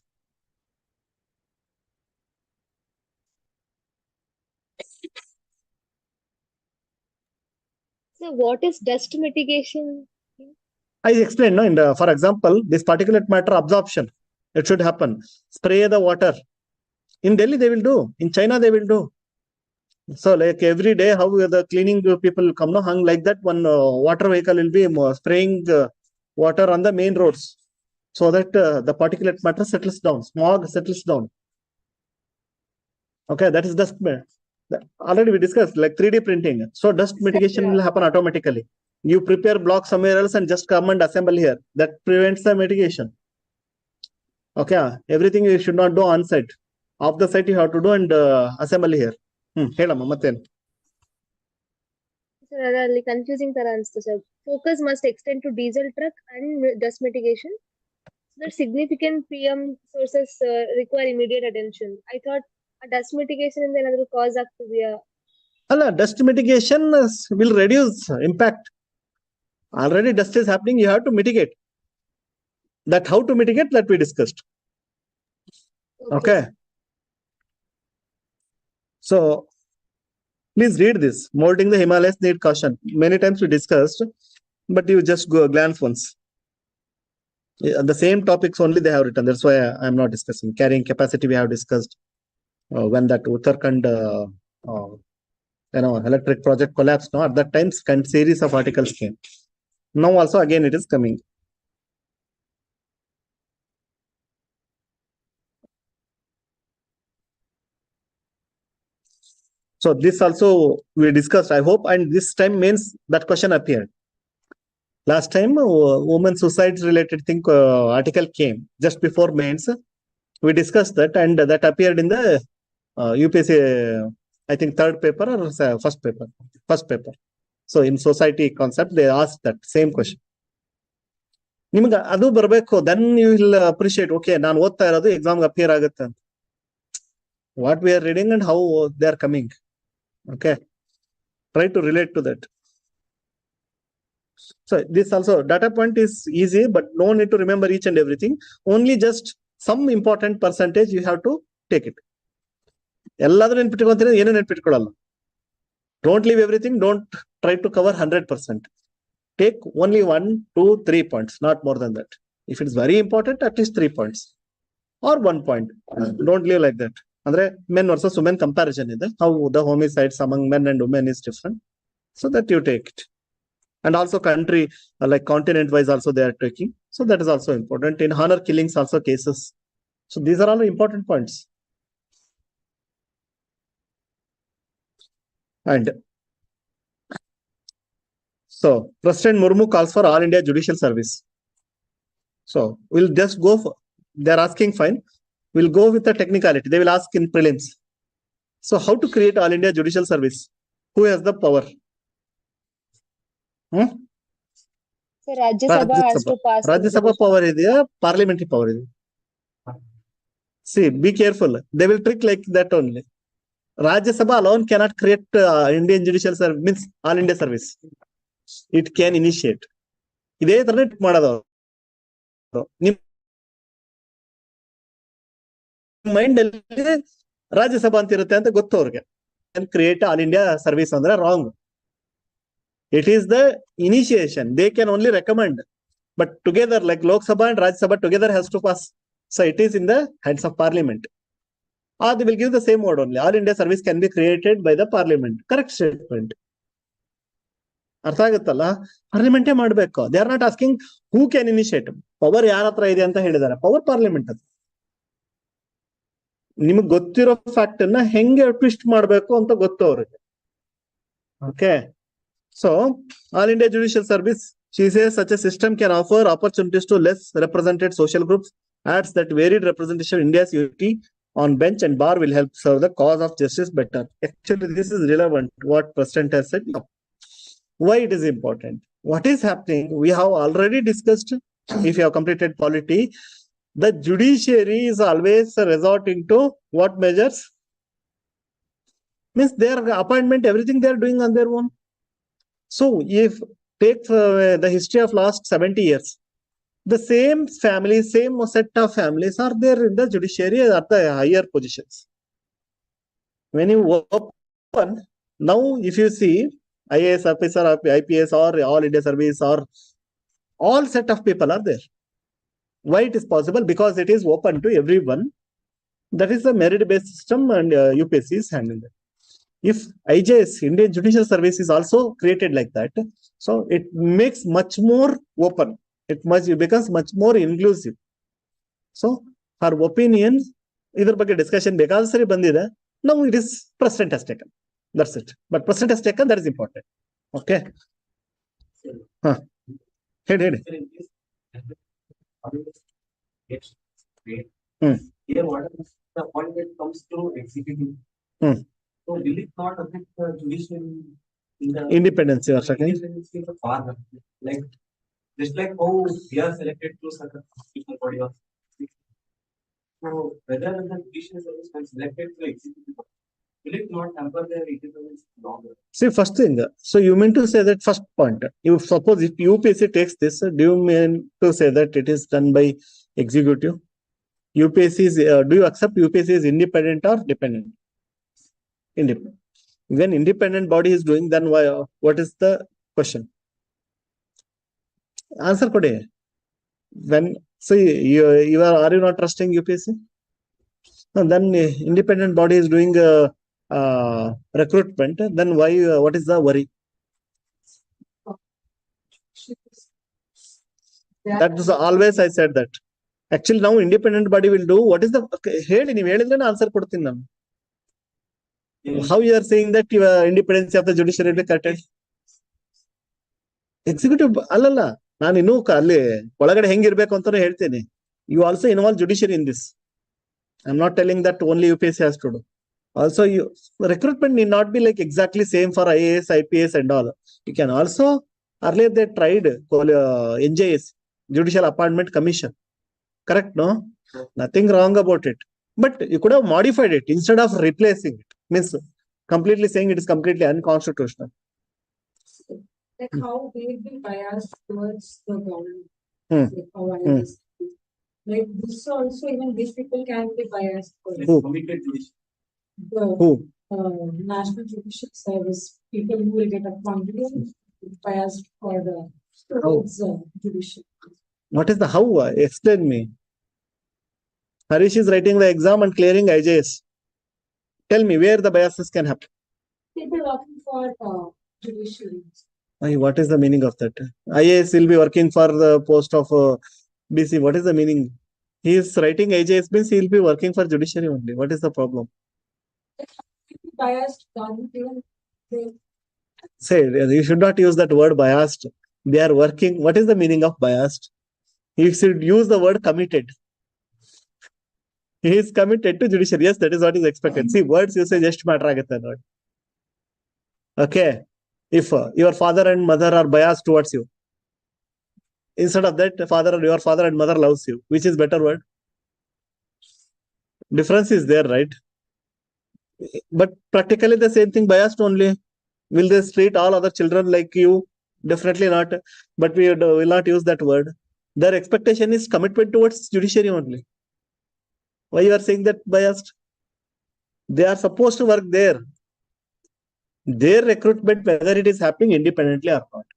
So what is dust mitigation? I explained, no? And for example, this particulate matter absorption, it should happen. Spray the water. In Delhi, they will do. In China, they will do. So like every day, how the cleaning people come, no, hung like that, one water vehicle will be spraying water on the main roads so that the particulate matter settles down, smog settles down. Okay, that is dust. Already we discussed like 3D printing. So dust mitigation will happen automatically. You prepare block somewhere else and just come and assemble here. That prevents the mitigation. Okay, everything you should not do on site. Off the site you have to do and assemble here. ಹೇಳಮ್ಮ ಮತ್ತೇನು? Sir, ಅದರಲ್ಲಿ confusing ತರ ಅನಿಸ್ತು sir. Focus must extend to diesel truck and dust mitigation. that significant PM sources require immediate attention. I thought a dust mitigation in another cause ಆಗ್ತಿದೆಯಾ? ಅಲ್ಲ, dust mitigation will reduce impact. Already dust is happening, you have to mitigate. That how to mitigate, that we discussed. Okay. So please read this. Molding the Himalayas need caution. Many times we discussed, but you just go glance once. The same topics only they have written. That's why I am not discussing. Carrying capacity we have discussed. When that Uttarakhand electric project collapsed, no, at that time series of articles came. Now also again it is coming. So this also we discussed, I hope, and this time means that question appeared. Last time women suicides related thing article came just before mains. We discussed that, and that appeared in the UPSC, I think third paper or first paper. So in society concept they asked that same question. ನಿಮ್ಗೆ ಅದು ಬರಬೇಕು, then you will appreciate, okay, ನಾನು ಓದ್ತಾ ಇರೋದು exam appear ಆಗುತ್ತೆ ಅಂತ. What we are reading and how they are coming. Okay, try to relate to that. So this also data point is easy, but no need to remember each and everything. Only just some important percentage you have to take it. ಎಲ್ಲಾದ್ರೂ ನೆನ್ಪಿಟ್ಕೊಂತೀರ, ಏನು ನೆನ್ಪಿಟ್ಕೊಳ್ಳಲ್ಲ. Don't leave everything. Don't try to cover 100%. Take only 1, 2, 3 points, not more than that. If it is very important, at least 3 points or 1 point. Don't leave like that. Andre men versus women comparison is how the homicides among men and women is different. So that you take it. And also country, like continent wise also they are taking. So that is also important. In honor killings also cases. So these are all important points. And so President Murmu calls for All India Judicial Service. So we'll just go for, they're asking fine. We'll go with the technicality. They will ask in prelims. So how to create All India Judicial Service? Who has the power? So Rajya Sabha has to pass. Rajya Sabha power is there, parliamentary power is there. See, be careful. They will trick like that only. Rajya Sabha alone cannot create Indian Judicial Service, means All India Service. It can initiate. ಇದೇ ತರ ಮಾಡೋದು ನಿಮ್ mind ಅಲ್ಲಿ ರಾಜ್ಯಸಭಾ ಅಂತ ಇರುತ್ತೆ ಅಂತ ಗೊತ್ತು ಅವ್ರಿಗೆ. ಕ್ರಿಯೇಟ್ ಆಲ್ ಇಂಡಿಯಾ ಸರ್ವಿಸ್ ಅಂದ್ರೆ wrong. It is the initiation. They can only recommend, but together, like Lok Sabha and Rajya Sabha together has to pass. So it is in the hands of Parliament. Or they will give the same word only. All India service can be created by the Parliament. Correct statement. ಅರ್ಥ ಆಗುತ್ತಲ್ಲ, ಪಾರ್ಲಿಮೆಂಟೇ ಮಾಡ್ಬೇಕು. They are not asking who can initiate. Power ಯಾರ ಹತ್ರ ಇದೆ ಅಂತ ಹೇಳಿದ್ದಾರೆ, power parliament ಅದು. ನಿಮ್ಗೆ ಗೊತ್ತಿರೋ ಫ್ಯಾಕ್ಟ್ ಅನ್ನ ಹೆಂಗೆ ಟ್ವಿಸ್ಟ್ ಮಾಡ್ಬೇಕು ಅಂತ ಗೊತ್ತು ಅವ್ರಿಗೆ. Okay, so All India Judicial Service, she says such a system can offer opportunities to less represented social groups, adds that varied representation of India's unity on bench and bar will help serve the cause of justice better. Actually, this is relevant what President has said. Why it is important? What is happening? We have already discussed, if you have completed polity, the judiciary is always resorting to what measures? Means their appointment, everything they are doing on their own. So if take the history of last 70 years, the same family, same set of families are there in the judiciary at the higher positions. When you open, now if you see IAS officer, IPS or All India Service or all set of people are there. Why it is possible? Because it is open to everyone. That is the merit-based system and UPSC is handling it. If IJS, Indian Judicial Service, is also created like that, so it makes much more open. It becomes much more inclusive. So her opinions, either ಬಗ್ಗೆ discussion ಬೇಕಾದ ಸರಿ ಬಂದಿದೆ. Now it is President has taken. That's it. But President has taken, that is important. Okay. ಹೇಳಿ. Here, what is the appointment comes to executive. So will it not affect the judiciary in the Independence? You are talking. independency of the power? Like Just like how we are selected to certain constitutional body of. So whether the judicial service can selected to executive body, will it not hamper their independence longer? See, first thing, so you mean to say that first point, if suppose if UPSC takes this, do you mean to say that it is done by executive? UPSC is, do you accept UPSC is independent or dependent? Independent. When independent body is doing, then why? What is the question? Answer kode. When so you are you not trusting UPSC? No, then independent body is doing recruitment. Then why? What is the worry? That is always I said that. Actually, now independent body will do what is the ಹೇಳಿ ನೀವು ಹೇಳಿದ್ರೆ answer ಕೊಡ್ತೀನಿ ನಾನು. How you are saying that your independence of the judiciary will be curtailed? Executive ಅಲ್ಲಲ್ಲ, ನಾನು ಇನ್ನೂ ಅಲ್ಲಿ ಒಳಗಡೆ ಹೆಂಗಿರ್ಬೇಕು ಅಂತಾನು ಹೇಳ್ತೇನೆ. You also involve judiciary in this. I'm not telling that only UPSC has to do. Also, recruitment need not be like exactly same for IAS, IPS and all. You can also, earlier they tried NJS, Judicial Appointment Commission. Correct, no? Nothing wrong about it. But you could have modified it instead of replacing it. Means completely saying it is completely unconstitutional. Like how they will be biased towards the government. Like how I Hmm. like this also, even these people can be biased for Who? Committed judicial. the Who? National Judicial Service. People who will get appointed will be biased for the towards judicial. What is the how? Explain me. Harish is writing the exam and clearing IJS. Tell me where the biases can happen. People working for judiciary. What is the meaning of that? IAS will be working for the post of BC. What is the meaning? He is writing IJS means he will be working for judiciary only. What is the problem? Biased government even they Say, you should not use that word biased. They are working. What is the meaning of biased? You should use the word committed. He is committed to judiciary. Yes, that is what is expected. See, words usage just matter agutte ನೋಡಿ. Okay. If your father and mother are biased towards you, instead of that, your father and mother loves you. Which is better word? Difference is there, right? But practically the same thing, biased only. Will they treat all other children like you? Definitely not. But we will not use that word. Their expectation is commitment towards judiciary only. Why you are saying that biased? They are supposed to work there. Their recruitment, whether it is happening independently or not,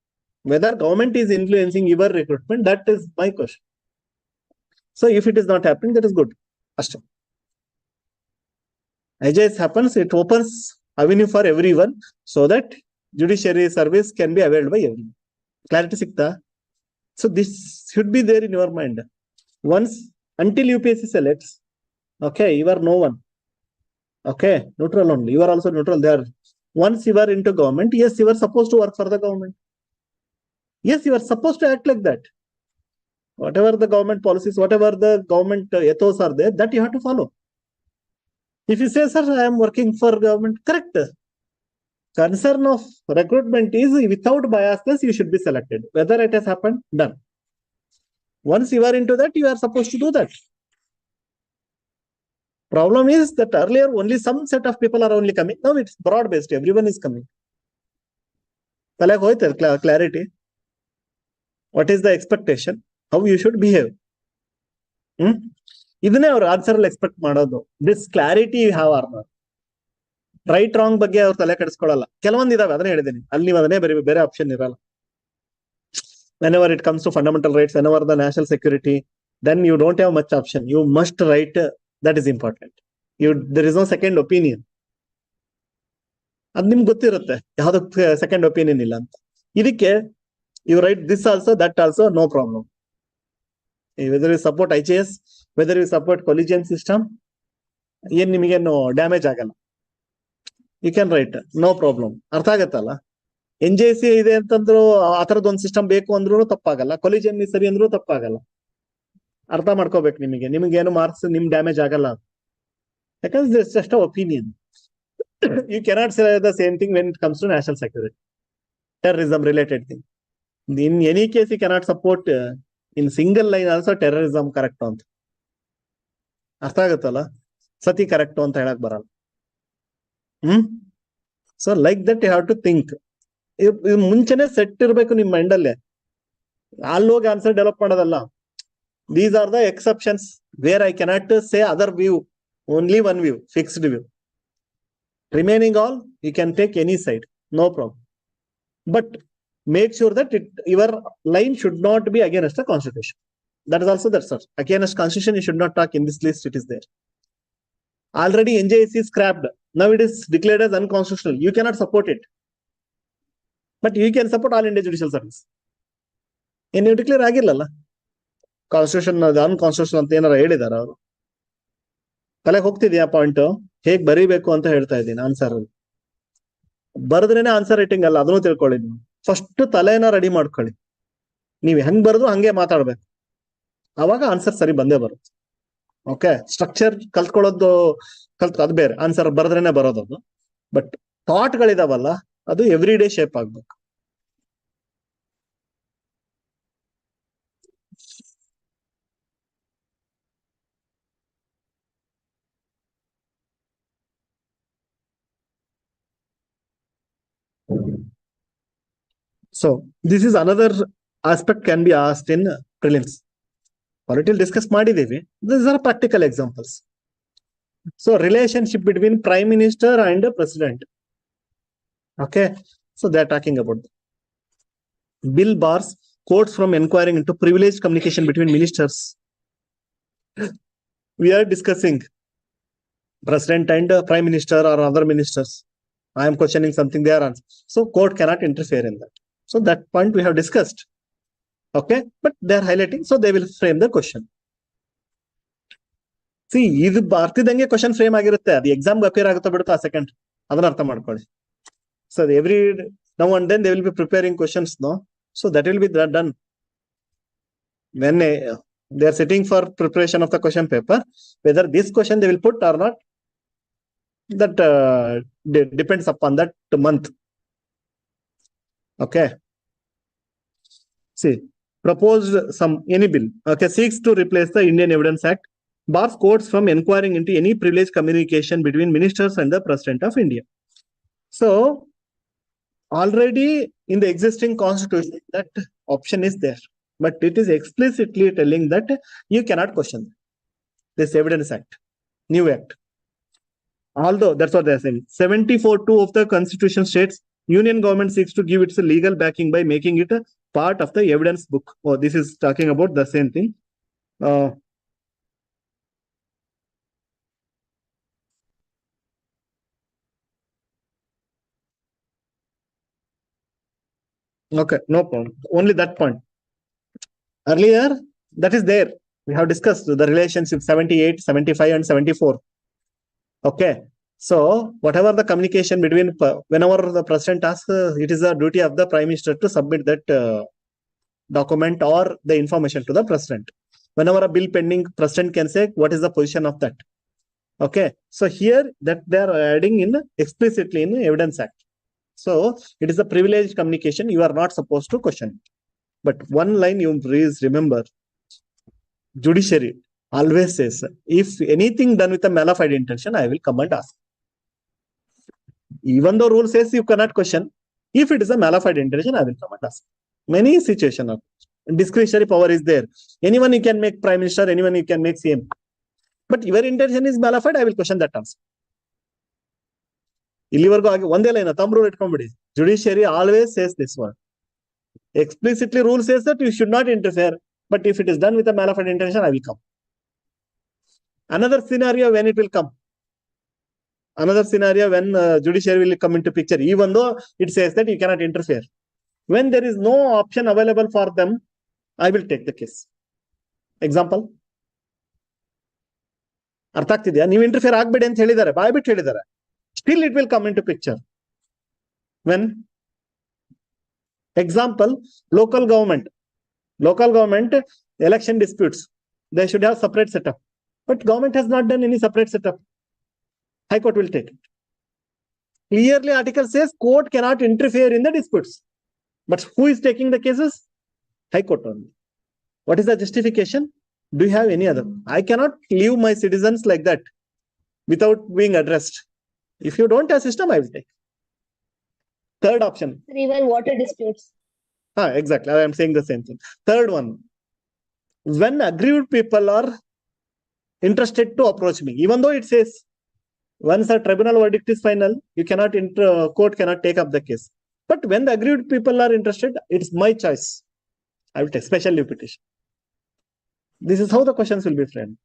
whether government is influencing your recruitment, that is my question. So if it is not happening, that is good. Ashtam. IJS happens, it opens avenue for everyone so that judiciary service can be availed by everyone. Clarity sikta? So this should be there in your mind. Once, until UPSC selects, okay, you are no one. Okay, neutral only. You are also neutral there. Once you are into government, yes, you are supposed to work for the government. Yes, you are supposed to act like that. Whatever the government policies, whatever the government ethos are there, that you have to follow. If you say, sir, I am working for government, correct. Concern of recruitment is without biasness, you should be selected. Whether it has happened, done. Once you are into that, you are supposed to do that. Problem is that earlier only some set of people are only coming. Now it's broad based. Everyone is coming. Clarity. What is the expectation? How you should behave. ಇದನ್ನೇ ಅವ್ರು answer ಅಲ್ಲಿ expect ಮಾಡೋದು. This clarity you have or not. Right wrong ಬಗ್ಗೆ ಅವ್ರು ತಲೆ ಕೆಡಿಸ್ಕೊಳ್ಳಲ್ಲ. ಕೆಲವೊಂದು ಇದಾವೆ, ಅದನ್ನೇ ಹೇಳಿದ್ದೀನಿ. ಅಲ್ಲಿ ನೀವು ಅದನ್ನೇ ಬೇರೆ ಆಪ್ಷನ್ ಇರಲ್ಲ. Whenever it comes to fundamental rights, whenever the national security, then you don't have much option. You must write. That is important. There is no second opinion. ಅದು ನಿಮ್ಗೆ ಗೊತ್ತಿರುತ್ತೆ ಯಾವ್ದಕ್ಕೆ ಸೆಕೆಂಡ್ ಒಪಿನಿಯನ್ ಇಲ್ಲ ಅಂತ. ಇದಕ್ಕೆ you write this also, that also, no problem. Whether you support IJS, whether you support collegium system, ಏನ್ ನಿಮಗೇನು damage ಆಗಲ್ಲ. You can write, no problem. ಅರ್ಥ ಆಗತ್ತಲ್ಲ. NJC ಇದೆ ಅಂತಂದ್ರು ಆ ಥರದ್ದು ಒಂದು ಸಿಸ್ಟಮ್ ಬೇಕು ಅಂದ್ರೂ ತಪ್ಪಾಗಲ್ಲ. ಕೊಲಿಜಿಯಂ ಸರಿ ಅಂದ್ರೂ ತಪ್ಪಾಗಲ್ಲ. ಅರ್ಥ ಮಾಡ್ಕೋಬೇಕು. ನಿಮಗೇನು ಮಾರ್ಕ್ಸ್ ನಿಮ್ ಡ್ಯಾಮೇಜ್ ಆಗಲ್ಲ. ಯಾಕಂದ್ರೆ this just opinion. You cannot say the same thing when it comes to national security, terrorism related thing. In any case, he cannot support in single line also terrorism correct ಅಂತ ಅರ್ಥ ಆಗುತ್ತಲ್ಲ, ಸತಿ correct ಅಂತ ಹೇಳಕ್ ಬರಲ್ಲ. So like that you have to think. ಮುಂಚೆನೆ set ಇರ್ಬೇಕು ನಿಮ್ ಮೈಂಡ್ ಅಲ್ಲೇ, ಅಲ್ಲಿ ಹೋಗಿ ಆನ್ಸರ್ ಡೆವಲಪ್ ಮಾಡೋದಲ್ಲ. These are the exceptions where I cannot say other view, only one view, fixed view. Remaining all you can take any side, no problem. But make sure that your line should not be against the constitution. That is also there, sir. Against constitution, you should not talk. In this list, it is there. Already NJSC is scrapped. Now it is declared as unconstitutional. You cannot support it. But you can support all India judicial service. And you declare ಆಗಿಲ್ಲಲ್ಲ, constitution unconstitution ಅಂತ ಏನಾರ ಹೇಳಿದಾರ ಅವರು? ತಲೆಗೆ ಹೋಗ್ತಿದ್ಯಾ point? ಹೇಗ್ ಬರೀಬೇಕು ಅಂತ ಹೇಳ್ತಾ ಇದ್ದೀನಿ ಆನ್ಸರ್. ಬರೆದ್ರೇನೆ ಆನ್ಸರ್ ರೈಟಿಂಗ್ ಅಲ್ಲ, ಅದನ್ನು ತಿಳ್ಕೊಳ್ಳಿ ನೀವು. ಫಸ್ಟ್ ತಲೆನ ರೆಡಿ ಮಾಡ್ಕೊಳ್ಳಿ. ನೀವು ಹೆಂಗ್ ಬರೆದು ಹಂಗೆ ಮಾತಾಡ್ಬೇಕು, ಅವಾಗ ಆನ್ಸರ್ ಸರಿ ಬಂದೇ ಬರುತ್ತೆ. ಓಕೆ, ಸ್ಟ್ರಕ್ಚರ್ ಕಲ್ತ್ಕೊಳ್ಳೋದು ಅದು ಬೇರೆ, ಆನ್ಸರ್ ಬರೆದ್ರೇನೆ ಬರೋದದು. ಬಟ್ ಥಾಟ್ಗಳಿದಾವಲ್ಲ, ಅದು ಎವ್ರಿ ಡೇ ಶೇಪ್ ಆಗ್ಬೇಕು. So this is another aspect can be asked in prelims. Already discuss ಮಾಡಿದೀವಿ. These are practical examples. So relationship between prime minister and president. Okay, so they are talking about bill bars courts from inquiring into privileged communication between ministers. We are discussing president and prime minister or other ministers. I am questioning something, they are answering. So court cannot interfere in that. So that point we have discussed. Okay, but they are highlighting, so they will frame the question. See, ಇದು ಬರ್ತಿದಂಗೆ question frame ಆಗಿರುತ್ತೆ, ಅದು exam appear ಆಗುತ್ತಾ ಬಿಡುತ್ತಾ second, ಅದನ್ನ ಅರ್ಥ ಮಾಡ್ಕೊಳ್ಳಿ. So every now and then they will be preparing questions, no? So that will be done when they are sitting for preparation of the question paper. Whether this question they will put or not, that depends upon that month. Okay. See, proposed any bill, okay, seeks to replace the Indian Evidence Act, bars courts from inquiring into any privileged communication between ministers and the President of India. So, already in the existing constitution, that option is there, but it is explicitly telling that you cannot question this Evidence Act, new act. Although that's what they are saying. 74(2) of the Constitution states Union government seeks to give its legal backing by making it a part of the evidence book. Oh, this is talking about the same thing. Okay, no problem. Only that point. Earlier, that is there. We have discussed the relationship 78, 75, and 74. Okay. So, whatever the communication between, whenever the president asks, it is the duty of the prime minister to submit that document or the information to the president. Whenever a bill pending, president can say, what is the position of that? Okay. So, here that they are adding in explicitly in Evidence Act. So, it is a privileged communication. You are not supposed to question. But one line you please remember, judiciary always says, if anything done with a malified intention, I will come and ask. Even though rule says you cannot question, if it is a malified intention, I will come and ask. Many situations are discretionary power is there. Anyone you can make prime minister, anyone you can make CM. But your intention is malified, I will question that answer. ಇಲ್ಲಿವರೆಗೂ ಆಗಿ ಒಂದೇ line ತಮ್ಮ rule ಇಟ್ಕೊಂಡ್ಬಿಡಿ. Judiciary always says this word. Explicitly rule says that you should not interfere, but if it is done with a malified intention, I will come. Another scenario when it will come. Another scenario when judiciary will come into picture, even though it says that you cannot interfere. When there is no option available for them, I will take the case. Example. ಅರ್ಥ ಆಗ್ತಿದ್ಯಾ? ನೀವು interfere ಆಗ್ಬೇಡಿ ಅಂತ ಹೇಳಿದ್ದಾರೆ, ಬಾಯ್ಬಿಟ್ಟು ಹೇಳಿದ್ದಾರೆ. Still it will come into picture. When? Example, local government election disputes, they should have separate setup. But government has not done any separate setup. High Court will take it. Clearly, article says court cannot interfere in the disputes. But who is taking the cases? High Court only. What is the justification? Do you have any other? I cannot leave my citizens like that without being addressed. If you don't have system, I will take. Third option. Even water disputes. Exactly. I am saying the same thing. Third one. When aggrieved people are interested to approach me, even though it says once a tribunal verdict is final, you cannot court cannot take up the case. But when the aggrieved people are interested, it's my choice. I will take special leave petition. This is how the questions will be framed.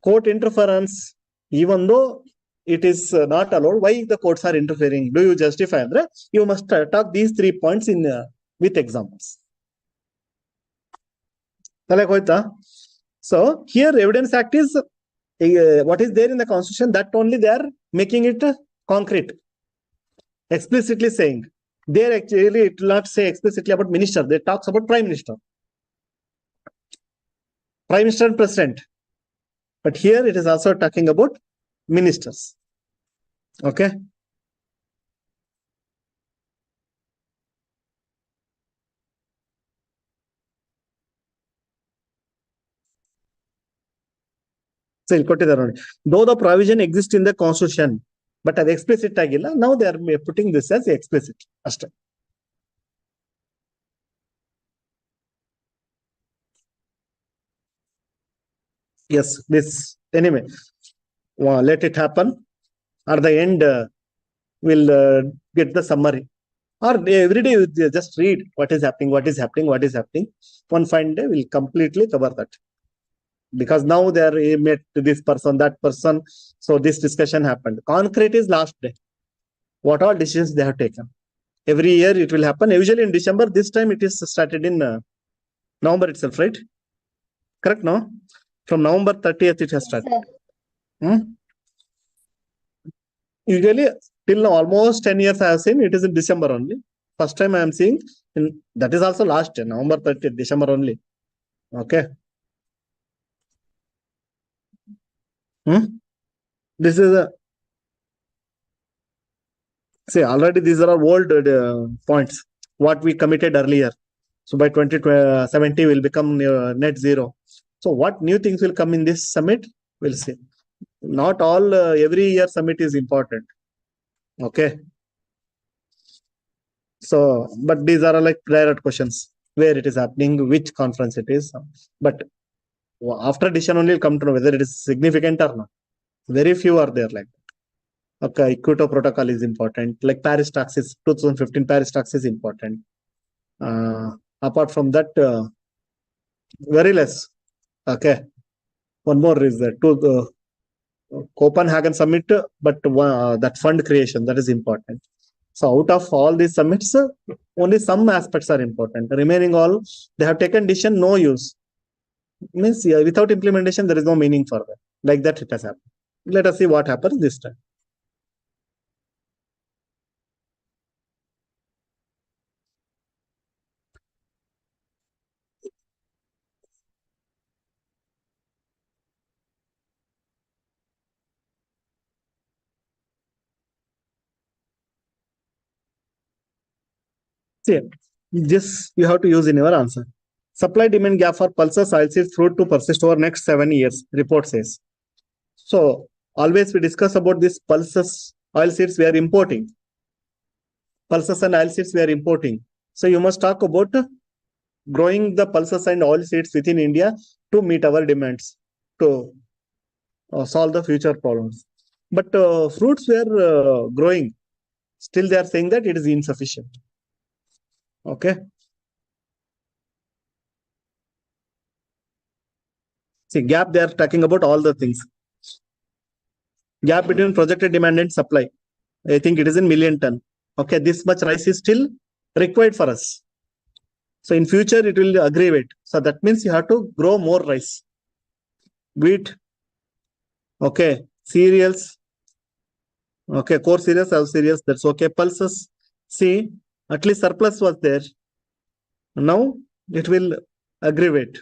Court interference, even though it is not allowed, why the courts are interfering? Do you justify? You must talk these 3 points in with examples. So here Evidence Act is what is there in the Constitution, that only they are making it concrete, explicitly saying. There actually it will not say explicitly about minister. They talks about prime minister and president. But here it is also talking about ministers. Okay. So though the provision exists in the Constitution, but as explicit agilla, now they are putting this as explicit. Yes, this anyway. Let it happen. At the end, we'll get the summary. Or every day you just read what is happening. One fine day will completely cover that. Because now they are met this person, that person. So this discussion happened. Concrete is last day. What all decisions they have taken. Every year it will happen. Usually in December. This time it is started in November itself, right? Correct, no? From November 30th it has started. Usually till now almost 10 years I have seen it is in December only. First time I am seeing that is also last day, November 30th, December only. Okay. This is a see already these are old points what we committed earlier. So by 2070 will become net zero. So what new things will come in this summit? We'll see. Not all every year summit is important. Okay. So, but these are like direct questions. Where it is happening, which conference it is. But after decision only will come to know whether it is significant or not. Very few are there like that. Okay, Kyoto Protocol is important. Like Paris Taxes, 2015 Paris Tax is important. Apart from that, very less. Okay. One more is that to the Copenhagen Summit, but that fund creation, that is important. So out of all these summits, only some aspects are important. Remaining all, they have taken decision, no use. Means without implementation, there is no meaning for that. Like that it has happened. Let us see what happens this time. See, this you have to use in your answer. Supply demand gap for pulses oilseeds fruit to persist over next 7 years, report says. So always we discuss about this pulses oilseeds we are importing. Pulses and oilseeds we are importing. So you must talk about growing the pulses and oilseeds within India to meet our demands, to solve the future problems. But fruits we are growing. Still they are saying that it is insufficient. Okay. See, gap, they are talking about all the things. Gap between projected demand and supply. I think it is in million ton. Okay, this much rice is still required for us. So in future, it will aggravate. So that means you have to grow more rice. Wheat. Okay, cereals. Okay, core cereals, have cereals. That's okay. Pulses. See, at least surplus was there. Now it will aggravate.